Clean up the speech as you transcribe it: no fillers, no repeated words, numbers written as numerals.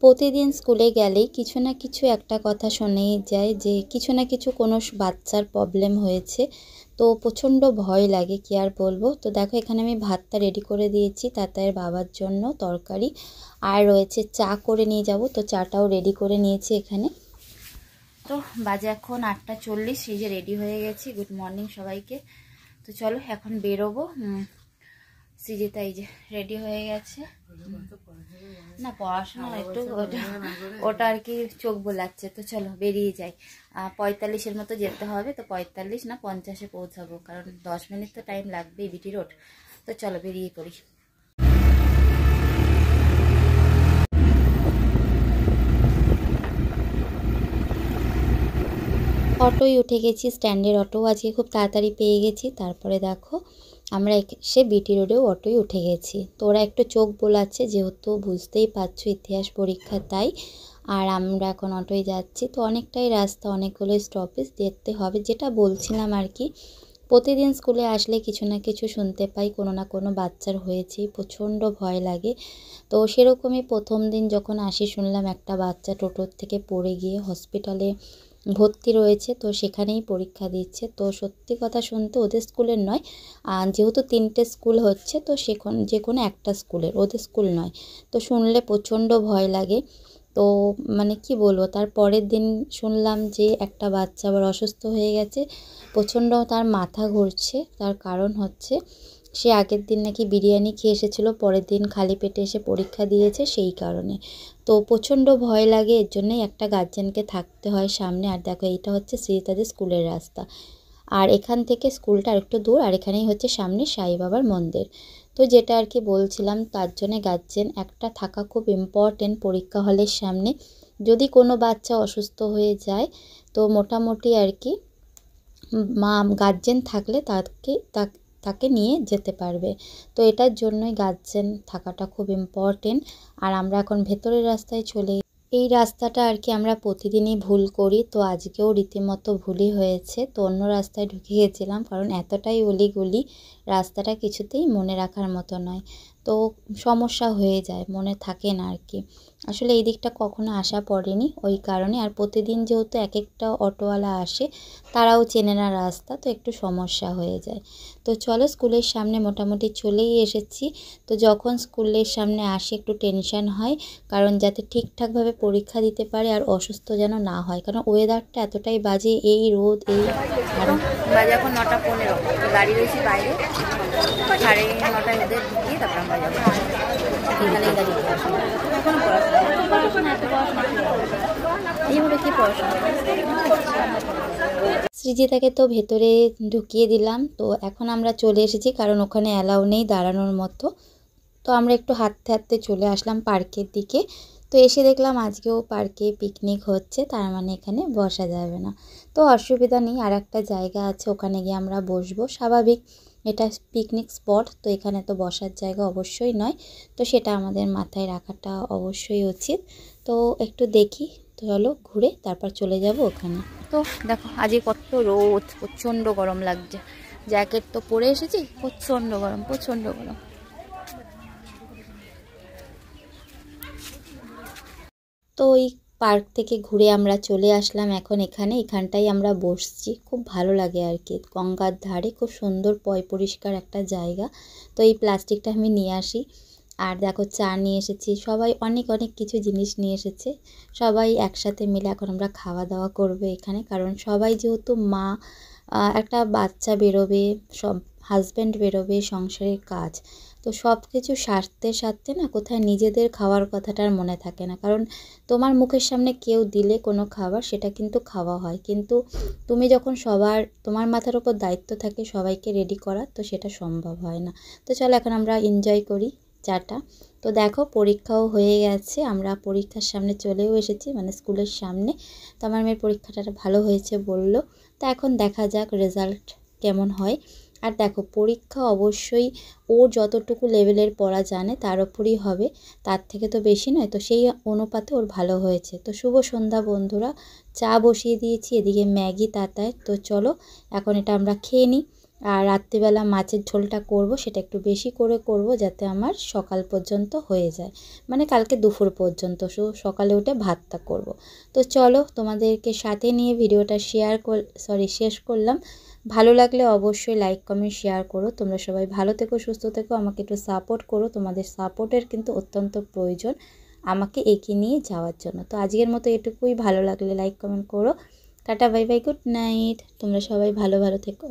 প্রতিদিন স্কুলে গেলেই কিছু না কিছু একটা কথা শুনেই যায় যে কিছু না কিছু কোনো বাচ্চার প্রবলেম হয়েছে। তো প্রচণ্ড ভয় লাগে, কি আর বলবো। তো দেখো এখানে আমি ভাতটা রেডি করে দিয়েছি তাতায়ের বাবার জন্য, তরকারি আর রয়েছে চা করে নিয়ে যাব। তো চাটাও রেডি করে নিয়েছি এখানে। তো বাজে এখন 8:40, এই যে রেডি হয়ে গেছি। গুড মর্নিং সবাইকে। তো চলো এখন বেরোবো। সৃজিতা এই যে রেডি হয়ে গেছে। না পড়াশোনা একটু ওটা আর কি চোখ বোলাচ্ছে। তো চলো বেরিয়ে যাই। 45-এর মতো যেতে হবে। তো 45 না 50-এ পৌঁছাবো, কারণ 10 মিনিট তো টাইম লাগবে বিটি রোড। তো চলো বেরিয়ে পড়ি। অটোয় উঠে গেছি, স্ট্যান্ডের অটো আজকে খুব তাড়াতাড়ি পেয়ে গেছি। তারপরে দেখো আমরা এসে বিটি রোডেও অটোয় উঠে গেছি। তো ওরা একটু চোখ বোলাচ্ছে, যেহেতু বুঝতেই পারছো ইতিহাস পরীক্ষা, তাই। আর আমরা এখন অটোয় যাচ্ছি। তো অনেকটাই রাস্তা, অনেকগুলো স্টপেজ দেখতে হবে। যেটা বলছিলাম আর কি, প্রতিদিন স্কুলে আসলে কিছু না কিছু শুনতে পাই, কোনো না কোনো বাচ্চার হয়েছে, প্রচণ্ড ভয় লাগে। তো সেরকমই প্রথম দিন যখন আসি শুনলাম একটা বাচ্চা টোটোর থেকে পড়ে গিয়ে হসপিটালে ভর্তি রয়েছে। তো সেখানেই পরীক্ষা দিচ্ছে। তো সত্যি কথা শুনতে ওদের স্কুলের নয়, যেহেতু 3টে স্কুল হচ্ছে, তো যে কোনো একটা স্কুলের, ওদের স্কুল নয়। তো শুনলে প্রচণ্ড ভয় লাগে। তো মানে কি বলবো, তার পরের দিন শুনলাম যে একটা বাচ্চা আবার অসুস্থ হয়ে গেছে, প্রচণ্ড তার মাথা ঘুরছে। তার কারণ হচ্ছে সে আগের দিন নাকি বিরিয়ানি খেয়ে এসেছিলো, পরের দিন খালি পেটে এসে পরীক্ষা দিয়েছে, সেই কারণে। তো প্রচণ্ড ভয় লাগে, এর জন্যই একটা গার্জেনকে থাকতে হয় সামনে। আর দেখো এইটা হচ্ছে সৃজিতাদের স্কুলের রাস্তা, আর এখান থেকে স্কুলটা আরেকটু দূর, আর এখানেই হচ্ছে সামনে সাই বাবার মন্দির। তো যেটা আর কি বলছিলাম, তার জন্যে গার্জেন একটা থাকা খুব ইম্পর্টেন্ট পরীক্ষা হলের সামনে। যদি কোনো বাচ্চা অসুস্থ হয়ে যায় তো মোটামুটি আর কি গার্জেন থাকলে তাকে নিয়ে যেতে পারবে। তো এটার জন্যই গার্জেন থাকাটা খুব ইম্পর্টেন্ট। আর আমরা এখন ভেতরের রাস্তায় চলে, এই রাস্তাটা আর কি আমরা প্রতিদিনই ভুল করি। তো আজকেও রীতিমতো ভুলই হয়েছে। তো অন্য রাস্তায় ঢুকে গেছিলাম, কারণ এতটাই অলিগলি, রাস্তাটা কিছুতেই মনে রাখার মতো নয়। তো সমস্যা হয়ে যায়, মনে থাকে না আর কি। আসলে এই দিকটা কখনো আসা পড়েনি, ওই কারণে। আর প্রতিদিন যেহেতু এক একটা অটোওয়ালা আসে, তারাও চেনে না রাস্তা, তো একটু সমস্যা হয়ে যায়। তো চলো স্কুলের সামনে মোটামুটি চলেই এসেছি। তো যখন স্কুলের সামনে আসি একটু টেনশন হয়, কারণ যাতে ঠিকঠাকভাবে পরীক্ষা দিতে পারে আর অসুস্থ যেন না হয়, কারণ ওয়েদারটা এতটাই বাজে, এই রোদ, এই বাজে এখন 9:15। গাড়ি রয়েছে বাইরে, 9:30 ওদের ঢুকিয়ে তারপর আমরা যাবো। এখানেই দাঁড়িয়ে এখন পড়াশোনা এত পড়াশোনা এইভাবে কি পড়াশোনা। সৃজিতাকে তো ভেতরে ঢুকিয়ে দিলাম। তো এখন আমরা চলে এসেছি, কারণ ওখানে অ্যালাউ নেই দাঁড়ানোর মতো। তো আমরা একটু হাঁটতে হাঁটতে চলে আসলাম পার্কের দিকে। তো এসে দেখলাম আজকেও পার্কে পিকনিক হচ্ছে, তার মানে এখানে বসা যাবে না। তো অসুবিধা নেই, আর একটা জায়গা আছে, ওখানে গিয়ে আমরা বসবো। স্বাভাবিক, এটা পিকনিক স্পট, তো এখানে তো বসার জায়গা অবশ্যই নয়। তো সেটা আমাদের মাথায় রাখাটা অবশ্যই উচিত। তো একটু দেখি, তো চলো ঘুরে তারপর চলে যাব ওখানে। তো দেখো আজকে কত রোদ, প্রচণ্ড গরম লাগছে। জ্যাকেট তো পরে এসেছি, প্রচণ্ড গরম, প্রচণ্ড গরম। তো ওই পার্ক থেকে ঘুরে আমরা চলে আসলাম এখন এখানটাই আমরা বসছি। খুব ভালো লাগে আর কি, গঙ্গার ধারে খুব সুন্দর পরিষ্কার একটা জায়গা। তো এই প্লাস্টিকটা আমি নিয়ে আসি। আর দেখো চা নিয়ে এসেছি, সবাই অনেক অনেক কিছু জিনিস নিয়ে এসেছে। সবাই একসাথে মিলে এখন আমরা খাওয়া দাওয়া করবো এখানে, কারণ সবাই যেহেতু মা, একটা বাচ্চা বেরোবে, সব হাজব্যান্ড বেরোবে, সংসারের কাজ, তো সব কিছু সারতে সারতে না কোথায় নিজেদের খাওয়ার কথাটার মনে থাকে না। কারণ তোমার মুখের সামনে কেউ দিলে কোনো খাবার, সেটা কিন্তু খাওয়া হয়, কিন্তু তুমি যখন তোমার মাথার ওপর দায়িত্ব থাকে সবাইকে রেডি করা, তো সেটা সম্ভব হয় না। তো চলো এখন আমরা এনজয় করি চাটা। তো দেখো পরীক্ষাও হয়ে গেছে, আমরা পরীক্ষার সামনে চলেও এসেছি, মানে স্কুলের সামনে। তো আমার মেয়ের পরীক্ষাটা ভালো হয়েছে বললো। তো এখন দেখা যাক রেজাল্ট কেমন হয়। আর দেখো পরীক্ষা অবশ্যই ওর যতটুকু লেভেলের পড়া জানে তার ওপরই হবে, তার থেকে তো বেশি নয়। তো সেই অনুপাতে ওর ভালো হয়েছে। তো শুভ সন্ধ্যা বন্ধুরা, চা বসিয়ে দিয়েছি, এদিকে ম্যাগি তাতায়। তো চলো এখন এটা আমরা খেয়ে নিই, আর রাত্রিবেলা মাছের ঝোলটা করব, সেটা একটু বেশি করে করব যাতে আমার সকাল পর্যন্ত হয়ে যায়, মানে কালকে দুপুর পর্যন্ত, সকালে উঠে ভাতটা করব। তো চলো তোমাদেরকে সাথে নিয়ে ভিডিওটা শেষ করলাম। ভালো লাগলে অবশ্যই লাইক কমেন্ট শেয়ার করো। তোমরা সবাই ভালো থেকো, সুস্থ থেকো, আমাকে একটু সাপোর্ট করো। তোমাদের সাপোর্টের কিন্তু অত্যন্ত প্রয়োজন আমাকে এগিয়ে নিয়ে যাওয়ার জন্য। তো আজকের মতো এটুকুই, ভালো লাগলে লাইক কমেন্ট করো। Tata, bye bye, good night. তোমরা সবাই ভালো থেকো।